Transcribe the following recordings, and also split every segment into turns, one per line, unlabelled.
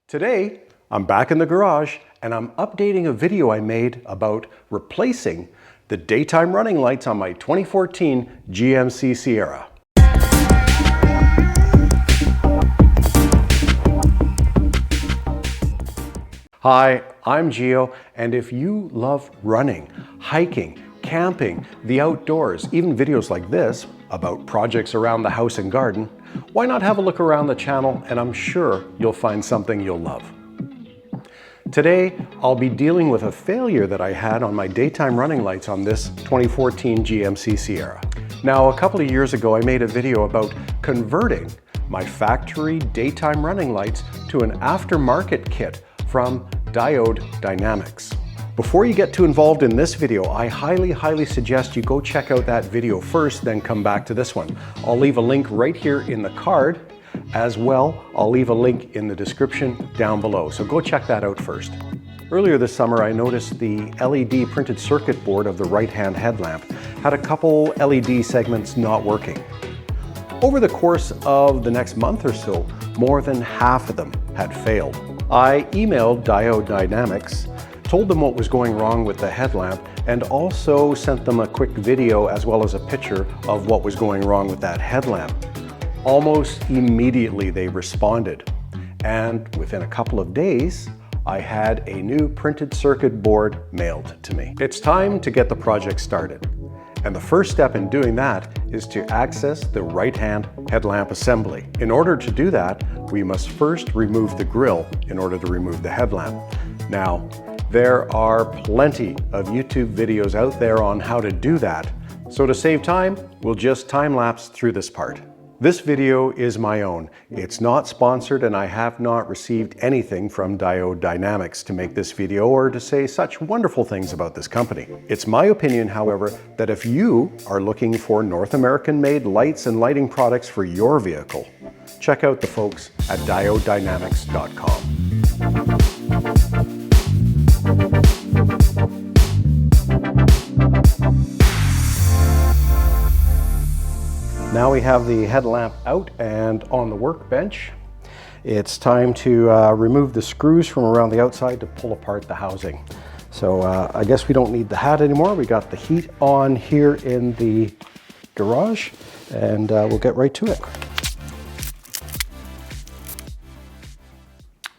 Today, I'm back in the garage and I'm updating a video I made about replacing the daytime running lights on my 2014 GMC Sierra. Hi, I'm Gio, and if you love running, hiking, camping, the outdoors, even videos like this about projects around the house and garden, why not have a look around the channel and I'm sure you'll find something you'll love. Today, I'll be dealing with a failure that I had on my daytime running lights on this 2014 GMC Sierra. Now, a couple of years ago, I made a video about converting my factory daytime running lights to an aftermarket kit from DJI Dynamics. Before you get too involved in this video, I highly suggest you go check out that video first, then come back to this one. I'll leave a link right here in the card. As well, I'll leave a link in the description down below, so go check that out first. Earlier this summer, I noticed the LED printed circuit board of the right-hand headlamp had a couple LED segments not working. Over the course of the next month or so, more than half of them had failed. I emailed DJI Dynamics, told them what was going wrong with the headlamp, and also sent them a quick video as well as a picture of what was going wrong with that headlamp. Almost immediately they responded, and within a couple of days, I had a new printed circuit board mailed to me. It's time to get the project started. And the first step in doing that is to access the right-hand headlamp assembly. In order to do that, we must first remove the grille in order to remove the headlamp. Now, there are plenty of YouTube videos out there on how to do that. So to save time, we'll just time-lapse through this part. This video is my own. It's not sponsored and I have not received anything from DJI Dynamics to make this video or to say such wonderful things about this company. It's my opinion, however, that if you are looking for North American-made lights and lighting products for your vehicle, check out the folks at diodynamics.com. Now we have the headlamp out and on the workbench. It's time to remove the screws from around the outside to pull apart the housing. So I guess we don't need the hat anymore. We got the heat on here in the garage and we'll get right to it.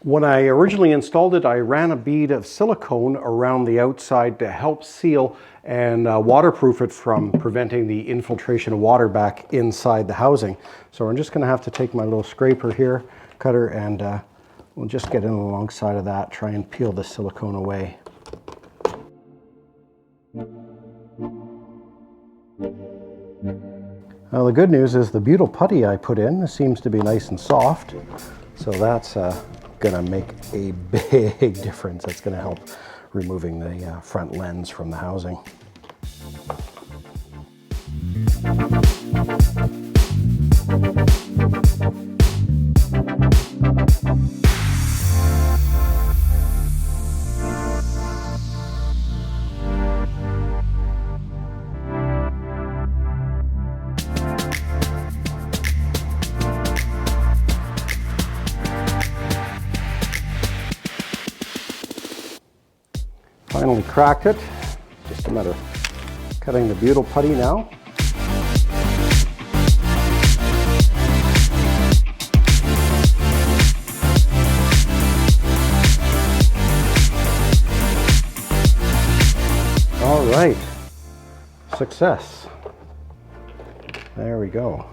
When I originally installed it, I ran a bead of silicone around the outside to help seal and waterproof it from preventing the infiltration of water back inside the housing. So I'm just going to have to take my little scraper here, cutter, and we'll just get in alongside of that, try and peel the silicone away. Now the good news is the butyl putty I put in seems to be nice and soft, so that's gonna make a big difference. That's gonna help removing the front lens from the housing. Finally cracked it. Just a matter of cutting the butyl putty now. All right, success. There we go.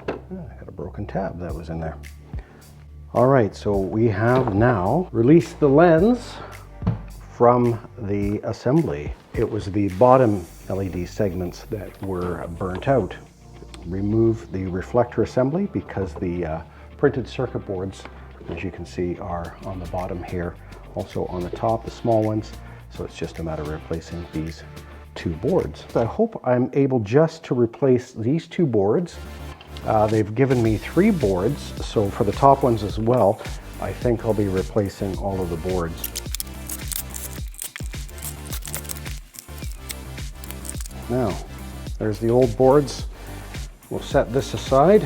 I got a broken tab that was in there. All right, so we have now released the lens from the assembly. It was the bottom LED segments that were burnt out. Remove the reflector assembly because the printed circuit boards, as you can see, are on the bottom here. Also on the top, the small ones. So it's just a matter of replacing these two boards. I hope I'm able just to replace these two boards. They've given me 3 boards, so for the top ones as well, I think I'll be replacing all of the boards. Now, there's the old boards. We'll set this aside.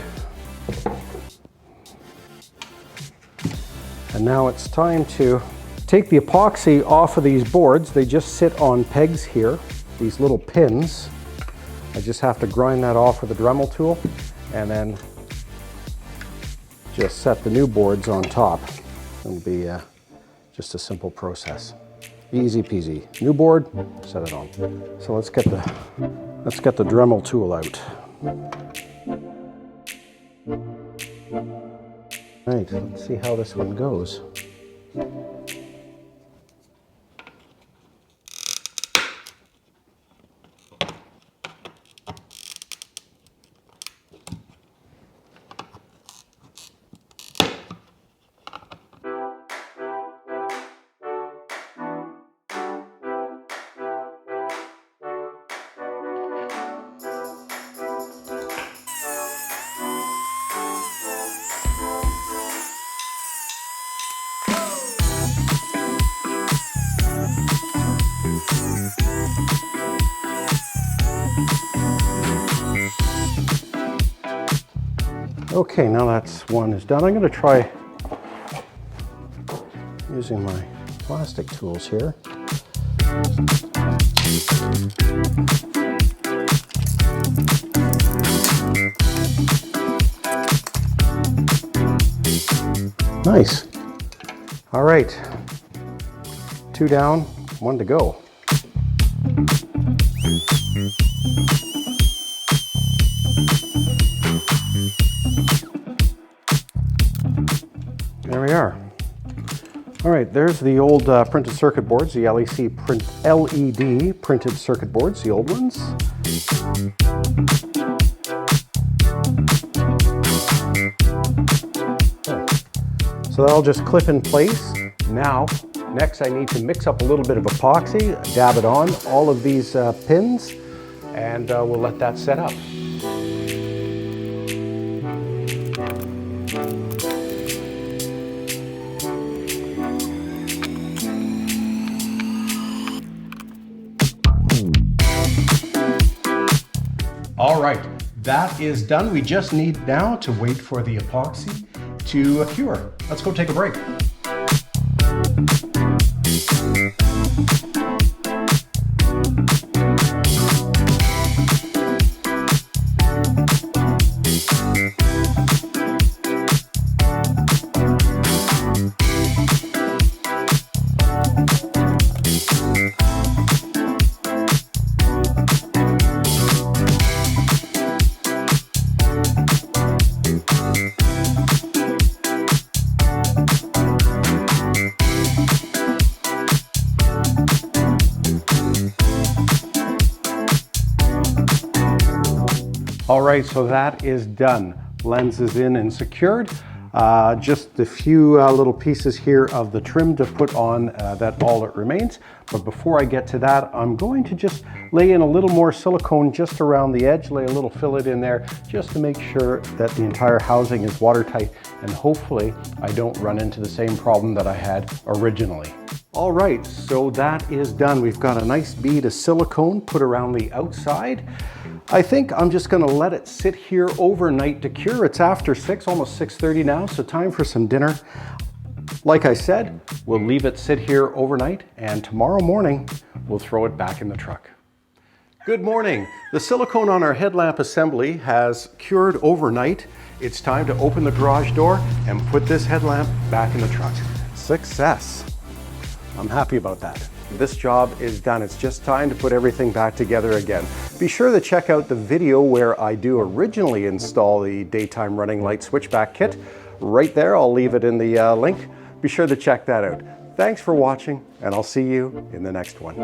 And now it's time to take the epoxy off of these boards. They just sit on pegs here, these little pins. I just have to grind that off with a Dremel tool and then just set the new boards on top. It'll be just a simple process. Easy peasy. New board, set it on. So let's get the Dremel tool out. Right, let's see how this one goes. Okay, now that's one is done. I'm going to try using my plastic tools here. Nice. All right, 2 down, 1 to go. There we are. All right, there's the old printed circuit boards, the LED printed circuit boards, the old ones. So that'll just clip in place. Now, next I need to mix up a little bit of epoxy, dab it on all of these pins, and we'll let that set up. All right, that is done. We just need now to wait for the epoxy to cure. Let's go take a break. All right, so that is done. Lens is in and secured. Just a few little pieces here of the trim to put on, that all that remains. But before I get to that, I'm going to just lay in a little more silicone just around the edge, lay a little fillet in there, just to make sure that the entire housing is watertight, and hopefully I don't run into the same problem that I had originally. All right, so that is done. We've got a nice bead of silicone put around the outside. I think I'm just gonna let it sit here overnight to cure. It's after 6, almost 6:30 now, so time for some dinner. Like I said, we'll leave it sit here overnight, and tomorrow morning, we'll throw it back in the truck. Good morning. The silicone on our headlamp assembly has cured overnight. It's time to open the garage door and put this headlamp back in the truck. Success. I'm happy about that. This job is done. It's just time to put everything back together again. Be sure to check out the video where I do originally install the daytime running light switchback kit. Right there, I'll leave it in the link. Be sure to check that out. Thanks for watching, and I'll see you in the next one.